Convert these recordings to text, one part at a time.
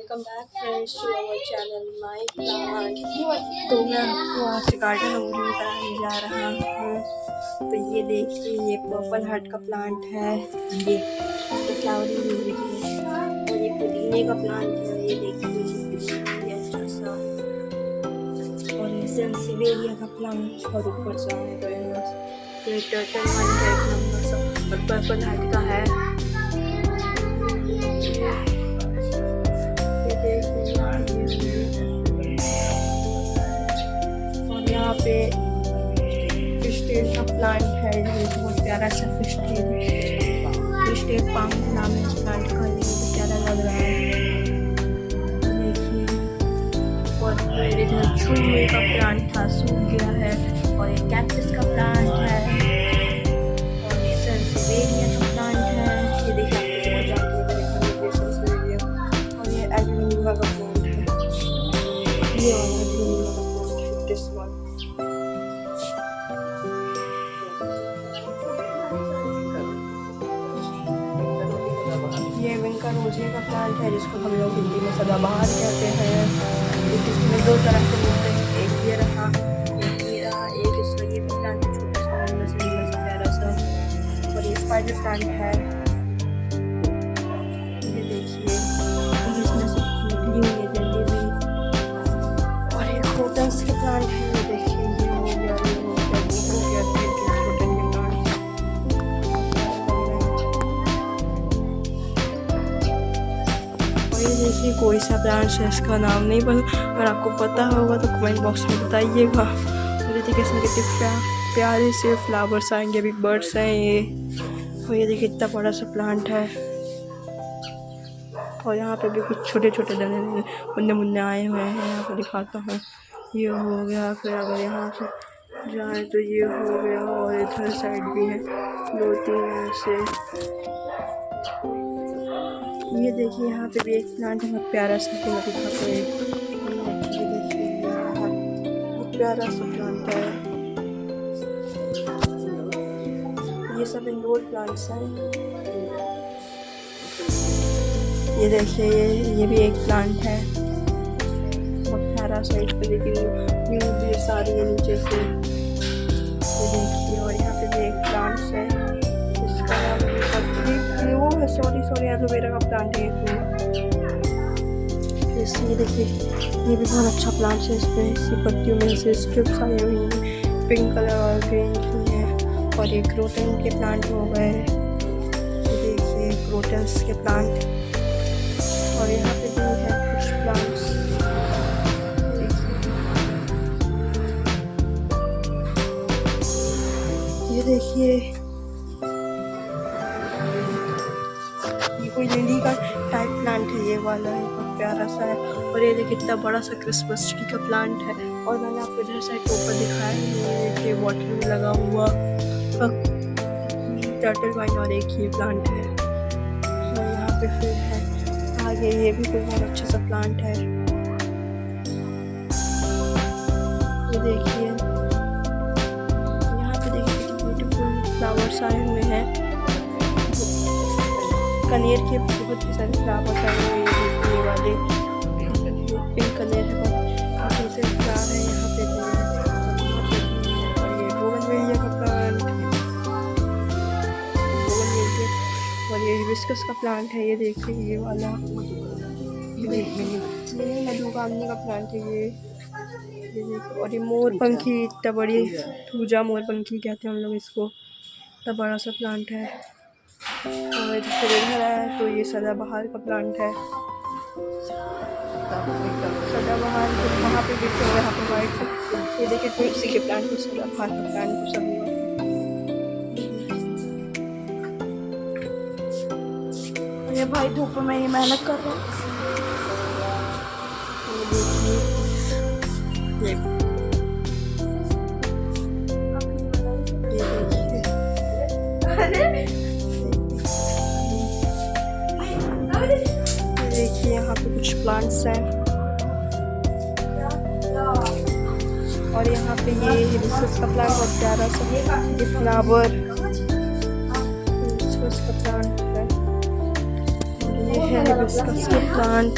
Welcome back friends to our channel my plant. तो मैं आपको आज से गार्डन ओवरव्यू कराने जा रहा हूँ। तो ये देखिए, ये पर्पल हार्ट का प्लांट है, ये फ्लावरिंग हुई है। और ये पुदीने का प्लांट है, ये देखिए ये अच्छा सा। और ये सेंसिवेरिया का प्लांट और ऊपर से आएगा ये टर्टल वन का एक नंबर सा और पर्पल हार्ट का है। और यहाँ पे फिश टेल का प्लांट है, ये बहुत प्यारा सा फिश टेल पाम नाम है इस प्लांट का। ये बहुत प्यारा लग रहा है, देखिए। और मेरे इधर चूहे का प्लांट था, सूख गया है। और ये कैक्टस का प्लांट है, और ये सेंसिवेरिया का प्लांट है, ये देखिए और ये एग्रीनिया का प्लांट है, ये वाला एग्रीनिया का प्लांट है, दिस वन। ये विंका रोजे का प्लांट है, जिसको हम लोग हिंदी में सदाबहार कहते हैं। इसमें दो तरह के मिलते हैं, एक ये रहा, एक ये रहा, एक इसका ये भी प्लांट है, छोटा सा नीला सा प्यारा सा। और ये स्पाइडर प्लांट है, ये देखिए इसमें से निकली हुई है जल्दी भी। और ये क्रोटन्स के प्लांट है, ये देखिए ये हो गया, ये हो गया, ये हो गया, क्रोटन के प्लांट। ये देखिए कोई सा प्लांट है, इसका नाम नहीं पता, अगर आपको पता होगा तो कमेंट बॉक्स में बताइएगा। ये देखिए इसमें कितने प्यारे से फ्लावर्स आएंगे, अभी बर्ड्स हैं ये। और ये देखिए इतना बड़ा सा प्लांट है। और यहाँ पे भी कुछ छोटे छोटे दाने मुन्ने मुन्ने आए हुए हैं, यहाँ पे दिखाता हूँ। ये हो गया, फिर अगर यहाँ से जाए तो ये हो गया, और इधर साइड भी है दो तीन ऐसे। ये देखिए यहाँ पे भी एक प्लांट है, बहुत प्यारा सा, तो मैं दिखाता हूँ। ये देखिए बहुत प्यारा सा प्लांट है। ये सब इंडोर प्लांट्स हैं। ये देखिए ये भी एक प्लांट है, बहुत प्यारा सा, इस पर लेकिन ढेर सारी है नीचे से। ये देखिए, और यहाँ पे भी एक प्लांट्स है, इसका नाम वो है, सॉरी एलोवेरा का प्लांट है ये देखिए, ये भी बहुत अच्छा प्लांट है। इसमें इसी पत्तियों में से स्ट्रिप्स आई हुई हैं, पिंक कलर और ग्रीन की है। और ये क्रोटन के प्लांट हो गए, ये देखिए क्रोटन्स के प्लांट। और यहाँ पे भी है कुछ प्लांट्स, ये देखिए ये कोई लिली का टाइप प्लांट है, ये वाला है, बहुत प्यारा सा है। और ये देखिए इतना बड़ा सा क्रिसमस ट्री का प्लांट है। और मैंने आपको इधर साइड के ऊपर दिखाया है, ये वाटर में लगा हुआ टर्टल वाइन, और एक ये प्लांट है। और यहाँ पे फिर है आगे, ये भी कोई बहुत अच्छा सा प्लांट है, ये देखिए। यहाँ पे देखिए ब्यूटीफुल फ्लावर्स आए हुए हैं, कनेर के बहुत ही सारे फ्लावर्स आए हुए हैं। ये वाले पिंक कनेर काफ़ी से फ्लावर है यहाँ पे। और ये बोगनवेलिया का प्लांट, और ये हिबिस्कस का प्लांट है, ये देखिए ये वाला। ये मधुकामनी का प्लांट है ये देखिए। और ये मोरपंखी, इतना बड़ी पूजा मोरपंखी कहते हैं हम लोग इसको, इतना बड़ा सा प्लांट है। और फिर इधर है तो ये सदाबहार का प्लांट है, सदाबहार तो वहाँ पे दिखे हुए, यहाँ पे वाइट। ये देखिए तुलसी के प्लांट को, सदाबहार का प्लांट को सब। ये भाई धूप में ही मेहनत कर रहा हूँ। देखिए यहाँ पे कुछ प्लांट्स हैं। और यहाँ पे ये हिबिस्कस का प्लांट बहुत प्यारा सा, ये फ्लावर हिबिस्कस का प्लांट है। ये है हिबिस्कस का प्लांट।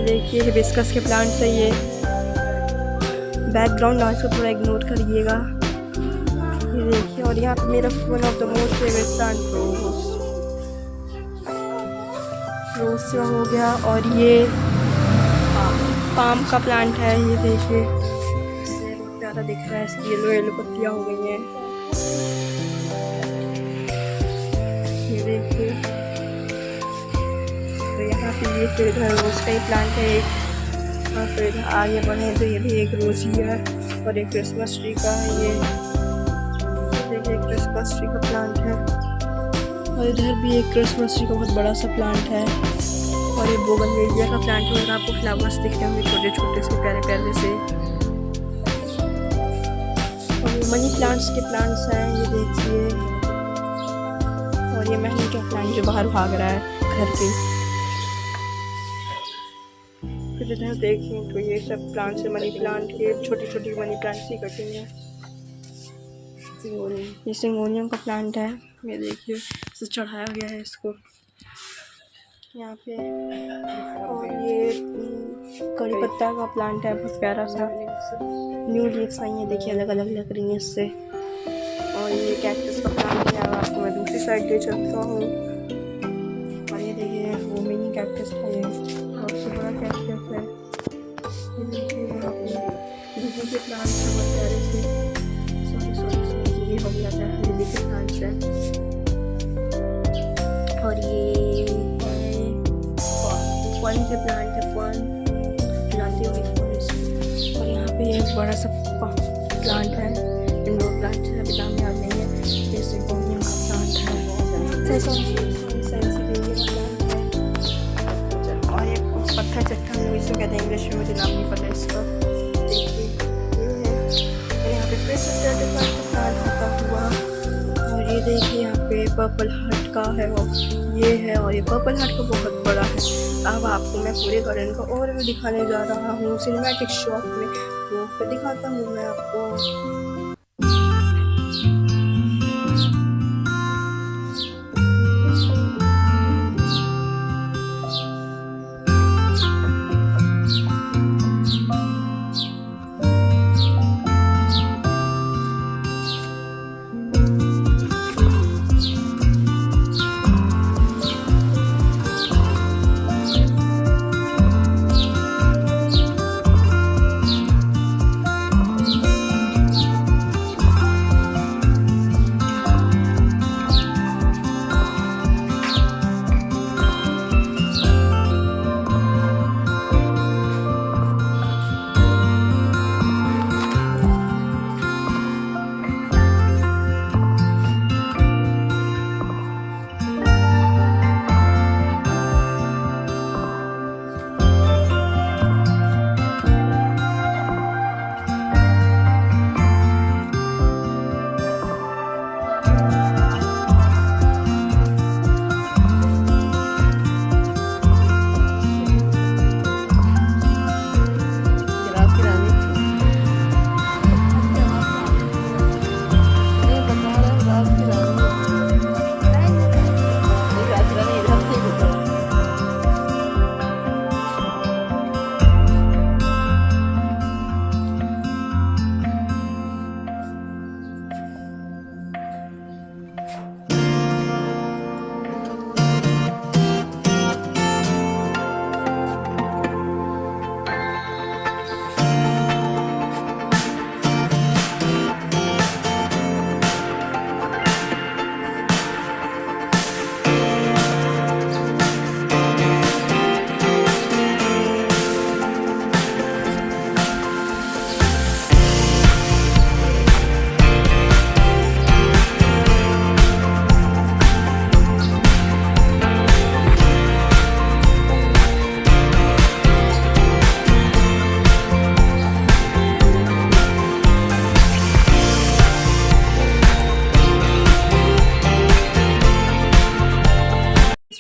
देखिए हिबिस्कस के प्लांट्स है ये। बैकग्राउंड नॉइस को थोड़ा इग्नोर करिएगा। ये देखिए, और यहाँ पे मेरा one of the most favourite plant rose हो गया। और ये पाम का प्लांट है, ये देखिए इससे बहुत ज़्यादा दिख रहा है, इसकी येलो येलो पत्तियाँ हो गई हैं। ये देखिए, तो यहाँ पे ये फिर इधर रोज का ही प्लांट है एक। और फिर आगे बढ़े तो ये भी एक रोज ही है और एक क्रिसमस ट्री का है। ये देखिए क्रिसमस ट्री का प्लांट है और इधर भी एक क्रिसमस ट्री का बहुत बड़ा सा प्लांट है। और ये बोगनवेलिया का प्लांट है, आपको फ्लावर्स दिख रहे होंगे छोटे छोटे से प्यारे प्यारे से। और ये मनी प्लांट्स के प्लांट्स हैं, ये देखिए। और ये महंगी का प्लांट जो बाहर भाग रहा है घर के। फिर इधर देखें तो ये सब प्लांट्स है मनी प्लांट के, छोटी छोटी मनी प्लांट्स की कटिंग है। ये सिंगोनियम का प्लांट है, ये देखिए इसे चढ़ाया गया है इसको यहाँ पे। और ये कड़ी पत्ता का प्लांट है, बहुत प्यारा सा। न्यू लीव्स आई हैं, देखिए अलग अलग लग रही हैं इससे। और ये कैक्टस का प्लांट है, आपको मैं दूसरी साइड ले चलता हूँ। और ये देखिए वो मिनी कैक्टस है, ये बहुत बड़ा कैक्टस है। ये देखिए यहाँ पे बिजली के प्लांट्स हैं बहुत प्यारे से। सॉरी ये हो गया था, बिजली के प्लांट्स हैं। और ये फन के प्लांट है, फन लाती हुई फॉरेस्ट। और यहाँ पे एक बड़ा सा प्लांट है, इंडोर प्लांट है, अभी नाम याद नहीं है। जैसे गोनियम का प्लांट है, और एक पत्थर चट्टान लोग इसको कहते हैं इंग्लिश में, मुझे नाम नहीं पता इसका। देखिए ये है, और यहाँ पे फिर से प्लांट होता हुआ। और ये देखिए यहाँ पे पर्पल हार्ट का है, ये है। और ये पर्पल हार्ट का बहुत बड़ा है। अब आपको मैं पूरे गार्डन का और भी दिखाने जा रहा हूँ सिनेमैटिक शॉट में, तो फिर दिखाता हूँ मैं आपको।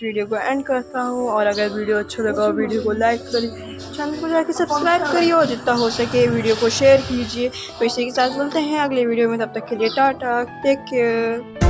वीडियो को एंड करता हूँ। और अगर वीडियो अच्छा लगा वीडियो को लाइक करिए, चैनल को जाके सब्सक्राइब करिए और जितना हो सके वीडियो को शेयर कीजिए। तो इसी के साथ मिलते हैं अगले वीडियो में, तब तक के लिए टाटा, टेक केयर।